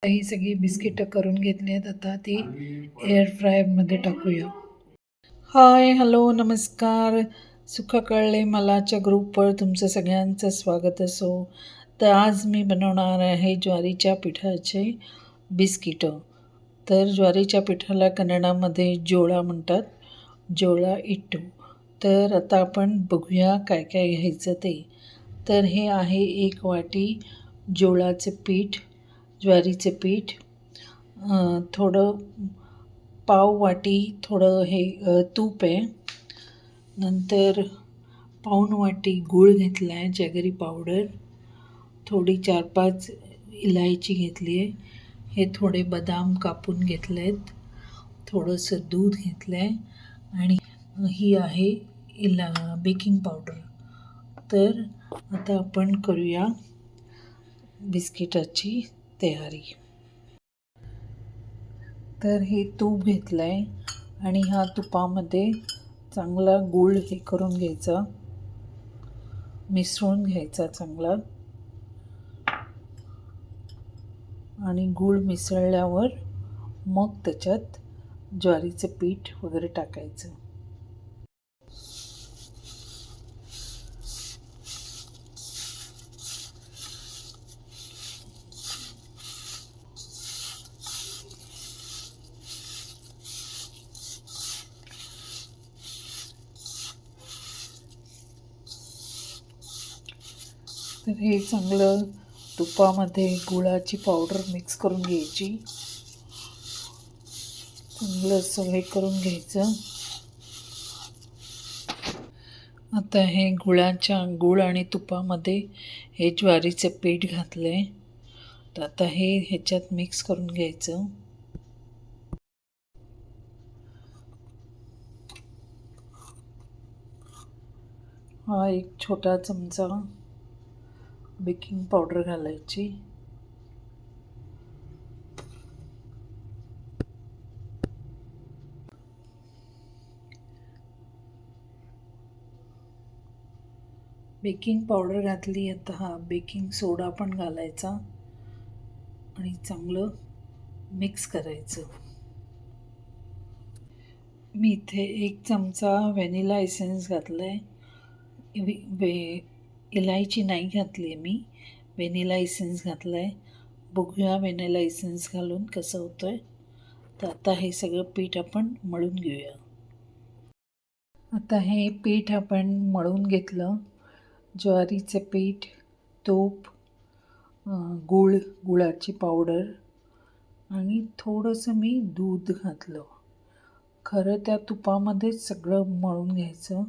ही सगळी बिस्किटं करून घेतली आहेत. आता ती एअर फ्रायरमध्ये टाकूया. हाय, हॅलो, नमस्कार. सुख कळले मलाच्या ग्रुपवर तुमचं सगळ्यांचं स्वागत असो. तर आज मी बनवणार आहे ज्वारीच्या पिठाचे बिस्किटं. तर ज्वारीच्या पिठाला कन्नडामध्ये जोळा म्हणतात, जोळा इट्टू. तर आता आपण बघूया काय काय घ्यायचं ते. तर हे आहे 1 वाटी जोळाचं पीठ, ज्वारीचं पीठ, थोडं पाव वाटी थोडं तूप आहे. नंतर पाऊण वाटी गूळ घेतला आहे, जॅगरी पावडर, थोडी 4-5 इलायची घेतली आहे, हे थोडे बदाम कापून घेतले आहेत, थोडंसं दूध घेतलं आहे आणि ही आहे बेकिंग पावडर. तर आता आपण करूया बिस्किटाची तयारी. तर हे तूप घेतलं आहे आणि ह्या तुपामध्ये चांगला गूळ हे करून घ्यायचा, मिसळून घ्यायचा चांगला. आणि गूळ मिसळल्यावर मग त्याच्यात ज्वारीचं पीठ वगैरे टाकायचं. तर हे चांगलं तुपामध्ये गुळाची पावडर मिक्स करून घ्यायची, चांगलं असं हे करून घ्यायचं. आता हे गूळ आणि तुपामध्ये हे ज्वारीचं पीठ घातलं आहे. तर आता हे ह्याच्यात मिक्स करून घ्यायचं. हा 1 छोटा चमचा बेकिंग पावडर घालायची. बेकिंग पावडर घातली. आता हा बेकिंग सोडा पण घालायचा आणि चांगलं मिक्स करायचं. मी इथे 1 चमचा व्हॅनिला एसेन्स घातला आहे. इलायची नाही घातली आहे मी, व्हॅनिला एसेन्स घातला आहे. बघूया व्हॅनिला एसेन्स घालून कसं होतं आहे. तर आता हे सगळं पीठ आपण मळून घेऊया. आता हे पीठ आपण मळून घेतलं. ज्वारीचं पीठ, तूप, गुळाची पावडर आणि थोडंसं मी दूध घातलं. खरं त्या तुपामध्येच सगळं मळून घ्यायचं,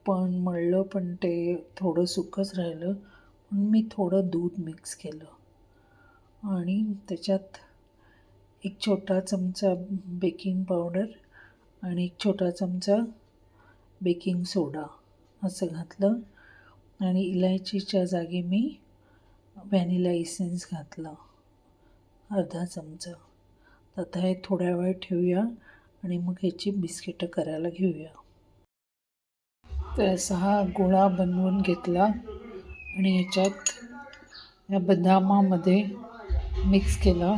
पण ते थोडं सुकंच राहिलं म्हणून मी थोडं दूध मिक्स केलं आणि त्याच्यात 1 छोटा चमचा बेकिंग पावडर आणि 1 छोटा चमचा बेकिंग सोडा असं घातलं आणि इलायचीच्या जागी मी व्हॅनिला इसेन्स घातला अर्धा चमचा. आता हे थोड्या वेळ ठेवूया आणि मग ह्याची बिस्किटं करायला घेऊया. तर असा हा गोळा बनवून घेतला आणि ह्याच्यात या बदामामध्ये मिक्स केला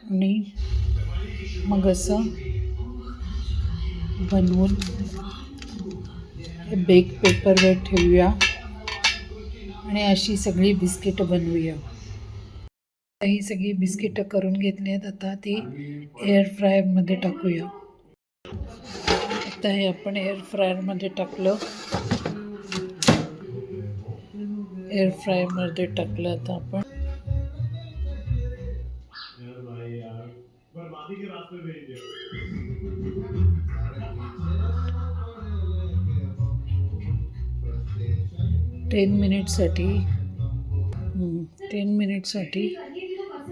आणि मग असं बनवून बेक पेपरवर ठेवूया आणि अशी सगळी बिस्किटं बनवूया. ही सगळी बिस्किटं करून घेतली आहेत. आता ती एअर फ्रायरमध्ये टाकूया. आता हे आपण एअर फ्रायरमध्ये टाकलं. एअर फ्रायरमध्ये टाकलं. आता आपण 10 मिनिटसाठी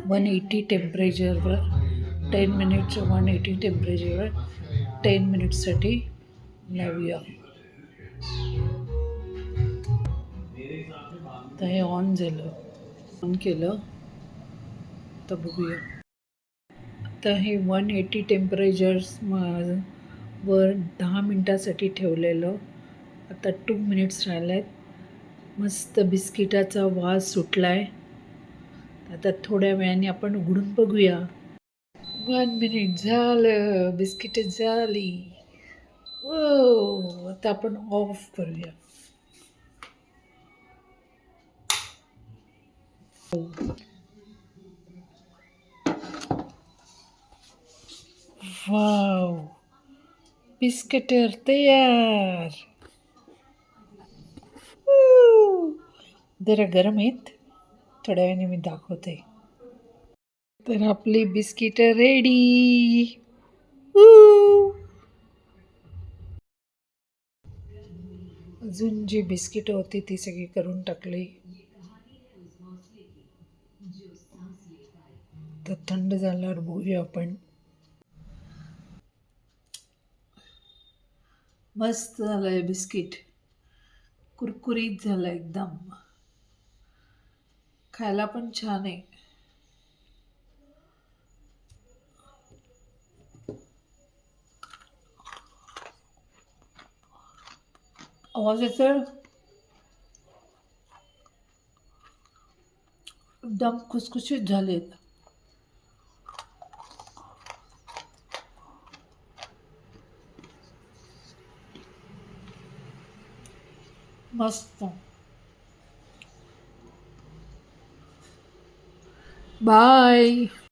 180 टेम्परेचरवर 180 टेम्परेचरवर 10 मिनिट्ससाठी लावूया. तर हे ऑन झालं, ऑन केलं. तर बघूया. आता हे 180 टेम्परेचर्स वर 10 मिनटासाठी ठेवलेलं. आता 2 मिनिट्स राहिले आहेत. मस्त बिस्किटाचा वास सुटला आहे आता थोड्या वेळाने आपण उघडून बघूया. 1 मिनिट झालं, बिस्किट झाली. ओ आता आपण ऑफ करूया. वाव, बिस्किटर तयार. जरा गरम आहेत, थोड्या वेळाने मी दाखवते. तर आपली बिस्किट रेडी. अजून जी बिस्किट होती ती सगळी करून टाकली. तर थंड झाल्यावर बघूया आपण. मस्त झालंय बिस्किट, कुरकुरीत झालं एकदम, खायला पण छान आहे. आवाज येतोय, एकदम खुसखुशीत झालेत. मस्त. बाय.